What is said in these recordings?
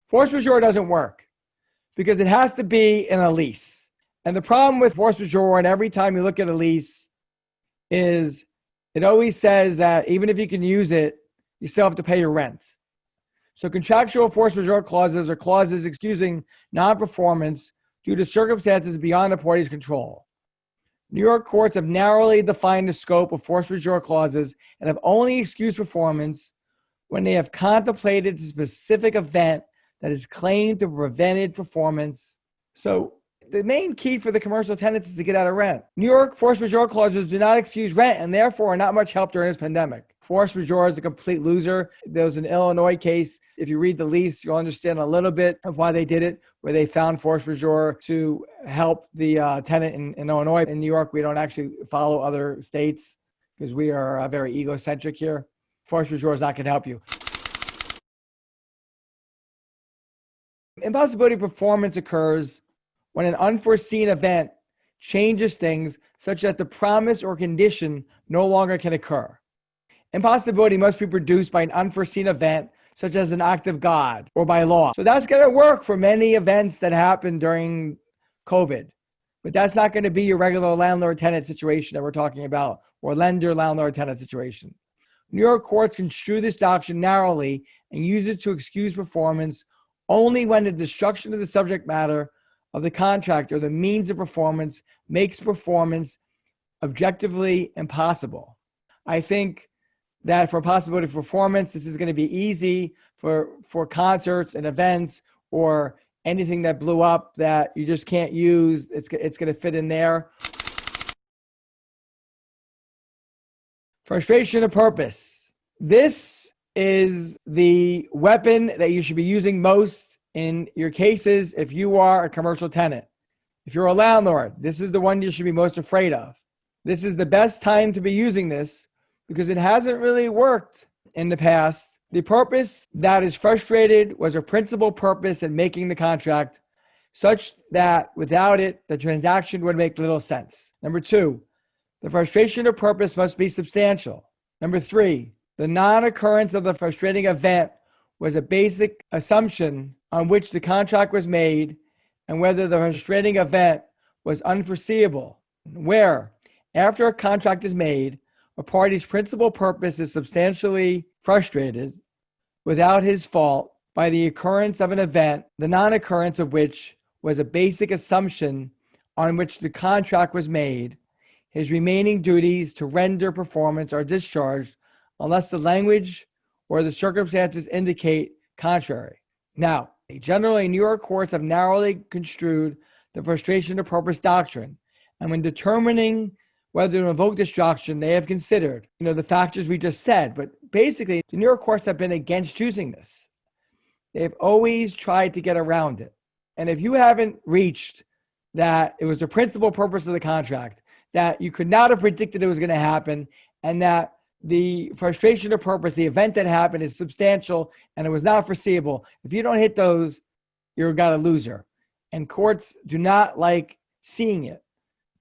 Force majeure doesn't work because it has to be in a lease. And the problem with force majeure, and every time you look at a lease, is it always says that even if you can use it, you still have to pay your rent. So contractual force majeure clauses are clauses excusing non-performance due to circumstances beyond the party's control. New York courts have narrowly defined the scope of force majeure clauses and have only excused performance when they have contemplated a specific event that is claimed to have prevented performance. So the main key for the commercial tenants is to get out of rent. New York force majeure clauses do not excuse rent and therefore are not much help during this pandemic. Force majeure is a complete loser. There was an Illinois case. If you read the lease, you'll understand a little bit of why they did it, where they found force majeure to help the tenant in Illinois. In New York, we don't actually follow other states because we are very egocentric here. Force majeure is not going to help you. Impossibility performance occurs when an unforeseen event changes things such that the promise or condition no longer can occur. Impossibility must be produced by an unforeseen event, such as an act of God or by law. So that's going to work for many events that happened during COVID, but that's not going to be your regular landlord-tenant situation that we're talking about, or lender-landlord-tenant situation. New York courts construe this doctrine narrowly and use it to excuse performance only when the destruction of the subject matter of the contract or the means of performance makes performance objectively impossible. I think that for impossibility of performance, this is going to be easy for concerts and events or anything that blew up that you just can't use. It's going to fit in there. Frustration of purpose. This is the weapon that you should be using most in your cases if you are a commercial tenant. If you're a landlord, this is the one you should be most afraid of. This is the best time to be using this because it hasn't really worked in the past. The purpose that is frustrated was a principal purpose in making the contract, such that without it, the transaction would make little sense. Number two, the frustration of purpose must be substantial. Number three, the non-occurrence of the frustrating event was a basic assumption on which the contract was made and whether the frustrating event was unforeseeable, where, after a contract is made, a party's principal purpose is substantially frustrated without his fault by the occurrence of an event, the non-occurrence of which was a basic assumption on which the contract was made. His remaining duties to render performance are discharged unless the language or the circumstances indicate contrary. Now, generally, New York courts have narrowly construed the frustration of purpose doctrine, and when determining whether to invoke this doctrine, they have considered, the factors we just said. But basically, the New York courts have been against choosing this. They've always tried to get around it. And if you haven't reached that it was the principal purpose of the contract, that you could not have predicted it was going to happen, and that the frustration of purpose, the event that happened, is substantial and it was not foreseeable. If you don't hit those, you've got a loser. And courts do not like seeing it.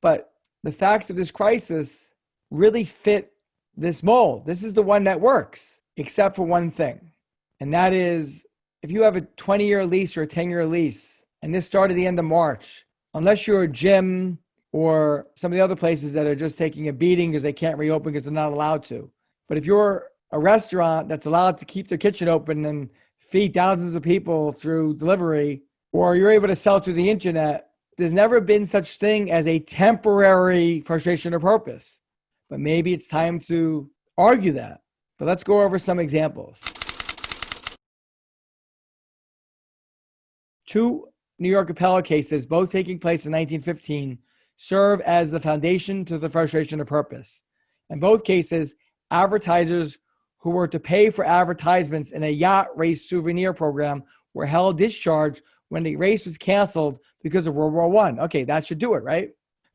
But the facts of this crisis really fit this mold. This is the one that works, except for one thing. And that is, if you have a 20-year lease or a 10-year lease, and this started at the end of March, unless you're a gym or some of the other places that are just taking a beating because they can't reopen because they're not allowed to. But if you're a restaurant that's allowed to keep their kitchen open and feed thousands of people through delivery, or you're able to sell through the internet, there's never been such thing as a temporary frustration of purpose. But maybe it's time to argue that. But let's go over some examples. Two New York appellate cases, both taking place in 1915, serve as the foundation to the frustration of purpose. In both cases, advertisers who were to pay for advertisements in a yacht race souvenir program were held discharged when the race was canceled because of World War I. Okay, that should do it, right?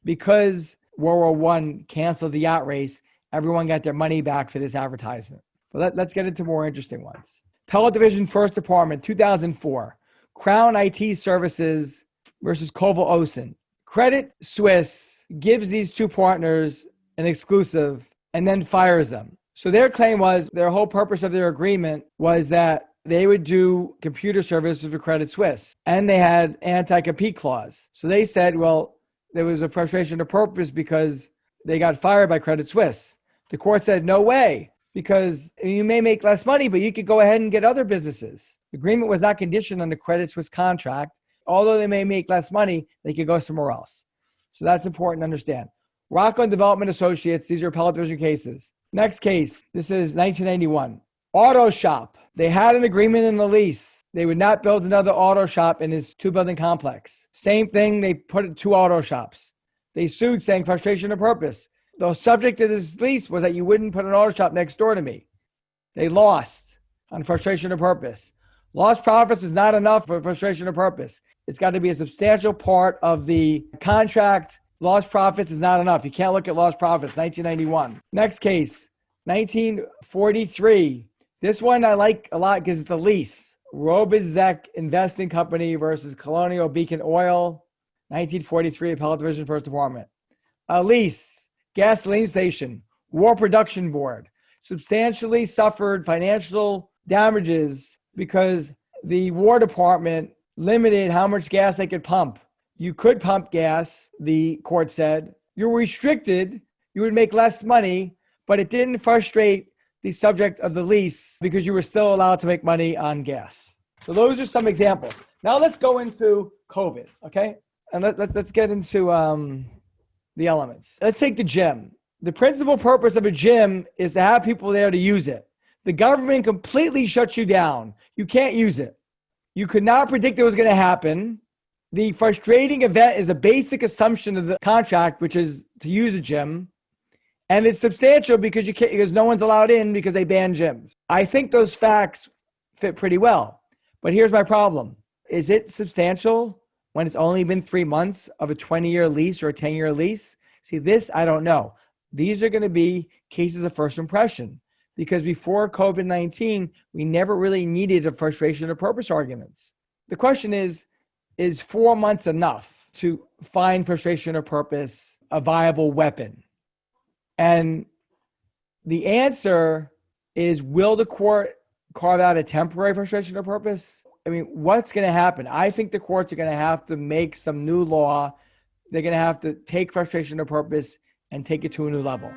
Because World War I canceled the yacht race, everyone got their money back for this advertisement. But let's get into more interesting ones. Appellate Division First Department, 2004. Crown IT Services versus Koval Osen. Credit Suisse gives these two partners an exclusive and then fires them. So their claim was, their whole purpose of their agreement was that they would do computer services for Credit Suisse, and they had anti-compete clause. So they said, well, there was a frustration of purpose because they got fired by Credit Suisse. The court said, no way, because you may make less money, but you could go ahead and get other businesses. The agreement was not conditioned on the Credit Suisse contract. Although they may make less money, they could go somewhere else. So that's important to understand. Rockland Development Associates, these are appellate division cases. Next case, this is 1991. Auto shop. They had an agreement in the lease. They would not build another auto shop in this 2-building complex. Same thing, they put 2 auto shops. They sued saying frustration of purpose. The subject of this lease was that you wouldn't put an auto shop next door to me. They lost on frustration of purpose. Lost profits is not enough for frustration of purpose. It's got to be a substantial part of the contract. Lost profits is not enough. You can't look at lost profits. 1991. Next case, 1943. This one I like a lot because it's a lease. Robizek Investing Company versus Colonial Beacon Oil. 1943, Appellate Division, First Department. A lease. Gasoline station. War Production Board. Substantially suffered financial damages because the War Department limited how much gas they could pump. You could pump gas, the court said. You're restricted. You would make less money, but it didn't frustrate the subject of the lease because you were still allowed to make money on gas. So those are some examples. Now let's go into COVID, okay? And let's get into the elements. Let's take the gym. The principal purpose of a gym is to have people there to use it. The government completely shuts you down. You can't use it. You could not predict it was going to happen. The frustrating event is a basic assumption of the contract, which is to use a gym. And it's substantial because because no one's allowed in because they banned gyms. I think those facts fit pretty well. But here's my problem. Is it substantial when it's only been 3 months of a 20-year lease or a 10-year lease? See, this, I don't know. These are going to be cases of first impression. Because before COVID-19, we never really needed a frustration of purpose arguments. The question is 4 months enough to find frustration of purpose a viable weapon? And the answer is, will the court carve out a temporary frustration of purpose? I mean, what's going to happen? I think the courts are going to have to make some new law. They're going to have to take frustration of purpose and take it to a new level.